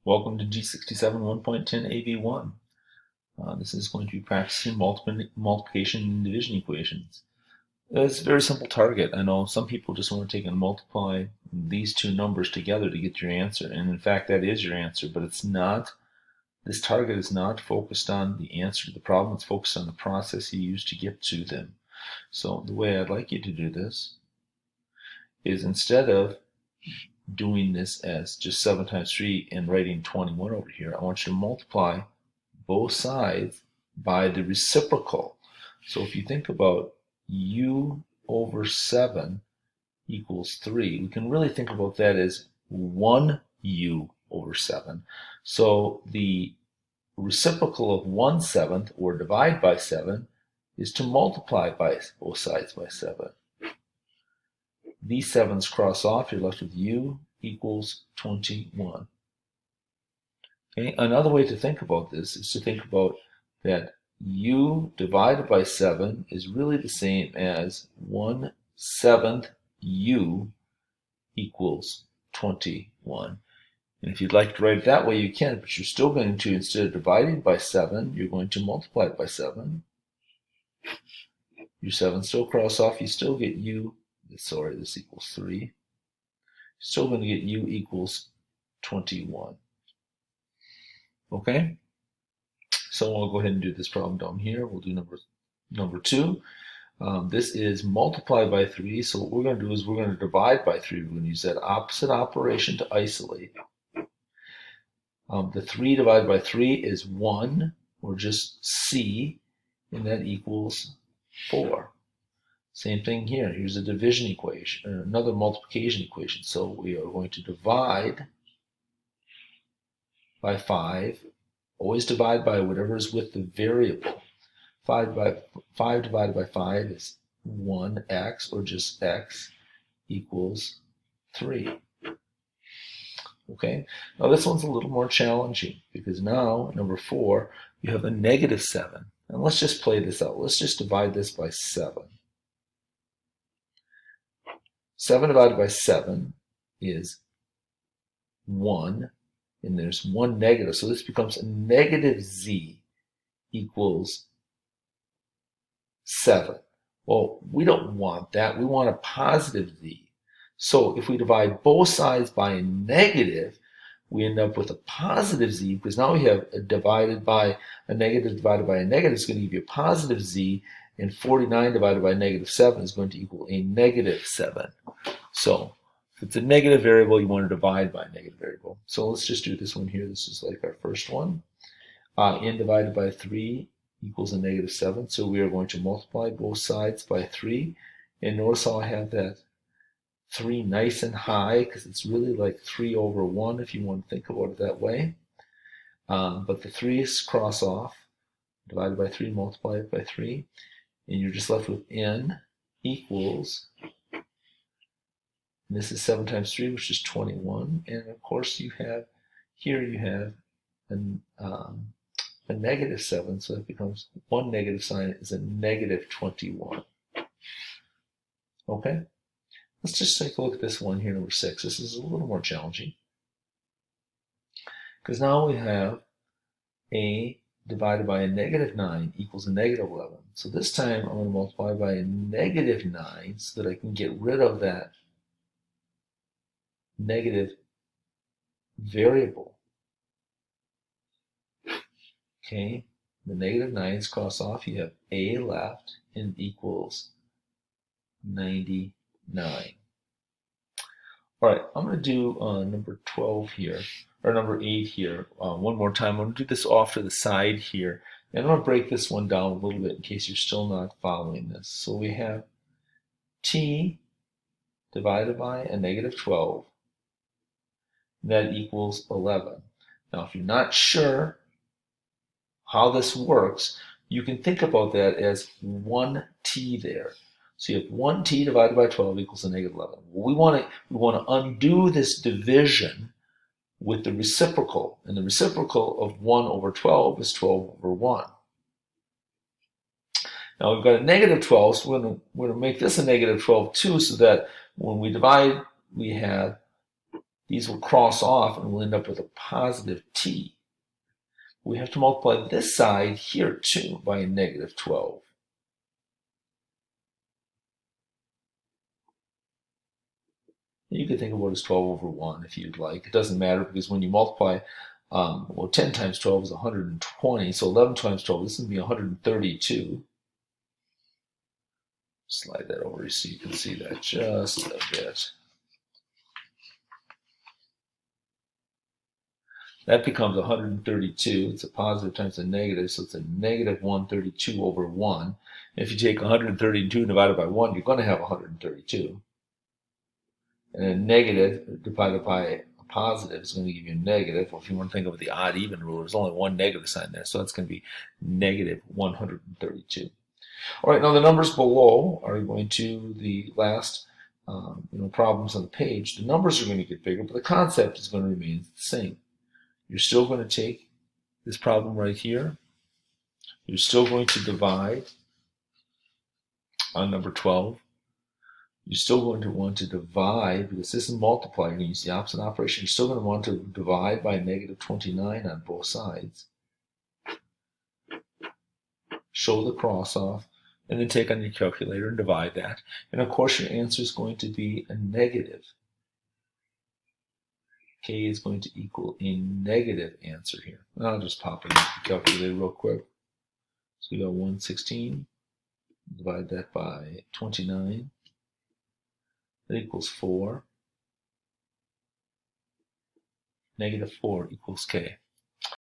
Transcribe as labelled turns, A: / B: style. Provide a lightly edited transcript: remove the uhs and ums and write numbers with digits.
A: Welcome to G67 1.10 AV1. This is going to be practicing multiplication and division equations. It's a very simple target. I know some people just want to take and multiply these two numbers together to get your answer. And in fact, that is your answer, but it's not. This target is not focused on the answer to the problem. It's focused on the process you use to get to them. So the way I'd like you to do this is, instead of doing this as just 7 times 3 and writing 21 over here, I want you to multiply both sides by the reciprocal. So if you think about u over 7 equals 3, we can really think about that as 1u over 7. So the reciprocal of 1/7, or divide by 7, is to multiply by both sides by 7. These 7's cross off, you're left with u equals 21. Okay? Another way to think about this is to think about that u divided by 7 is really the same as 1/7 u equals 21. And if you'd like to write it that way, you can, but you're still going to, instead of dividing by 7, you're going to multiply it by 7. Your 7 still cross off, you still get u. Sorry, this equals 3. You're still going to get u equals 21. Okay? So we'll go ahead and do this problem down here. We'll do number 2. This is multiply by 3. So what we're going to do is we're going to divide by 3. We're going to use that opposite operation to isolate. The 3 divided by 3 is 1, or just c, and that equals 4. Same thing here. Here's a division equation, or another multiplication equation. So we are going to divide by 5. Always divide by whatever is with the variable. 5 divided by 5 is 1x, or just x, equals 3. Okay? Now this one's a little more challenging, because now, number 4, you have a negative 7. And let's just play this out. Let's just divide this by 7. 7 divided by 7 is 1, and there's 1 negative. So this becomes a negative z equals 7. Well, we don't want that. We want a positive z. So if we divide both sides by a negative, we end up with a positive z, because now we have a divided by a negative divided by a negative is going to give you a positive z, and 49 divided by negative 7 is going to equal a negative 7. So if it's a negative variable, you want to divide by a negative variable. So let's just do this one here. This is like our first one. N divided by 3 equals a negative 7. So we are going to multiply both sides by 3. And notice how I have that 3 nice and high, because it's really like 3 over 1 if you want to think about it that way. But the 3's cross off. Divided by 3, multiply it by 3. And you're just left with n equals, and this is 7 times 3, which is 21. And of course you have, here you have a negative 7, so it becomes 1 negative sign is a negative 21. Okay? Let's just take a look at this one here, number 6. This is a little more challenging, because now we have a divided by a negative 9 equals a negative 11. So this time I'm going to multiply by a negative 9 so that I can get rid of that negative variable. Okay, the negative 9's cross off. You have a left, and equals 99. All right, I'm going to do number 12 here, or number 8 here, one more time. I'm going to do this off to the side here, and I'm going to break this one down a little bit in case you're still not following this. So we have t divided by a negative 12, and that equals 11. Now, if you're not sure how this works, you can think about that as 1t there. So you have 1t divided by 12 equals a negative 11. Well, we want to undo this division with the reciprocal. And the reciprocal of 1 over 12 is 12 over 1. Now we've got a negative 12, so we're going to make this a negative 12 too, so that when we divide, we have these will cross off and we'll end up with a positive t. We have to multiply this side here too by a negative 12. You could think of what is 12 over 1 if you'd like. It doesn't matter because when you multiply, well, 10 times 12 is 120, so 11 times 12, this is going to be 132. Slide that over so you can see that just a bit. That becomes 132. It's a positive times a negative, so it's a negative 132 over 1. If you take 132 divided by 1, you're going to have 132. And a negative divided by a positive is going to give you a negative. Well, if you want to think of the odd-even rule, there's only one negative sign there, so that's going to be negative 132. All right, now the numbers below are going to the last problems on the page. The numbers are going to get bigger, but the concept is going to remain the same. You're still going to take this problem right here. You're still going to divide on number 12. You're still going to want to divide, because this is multiply, you're going to use the opposite operation. You're still going to want to divide by negative 29 on both sides. Show the cross off, and then take on your calculator and divide that. And of course your answer is going to be a negative. K is going to equal a negative answer here. And I'll just pop it into the calculator real quick. So we got 116. Divide that by 29. That equals 4. Negative 4 equals K.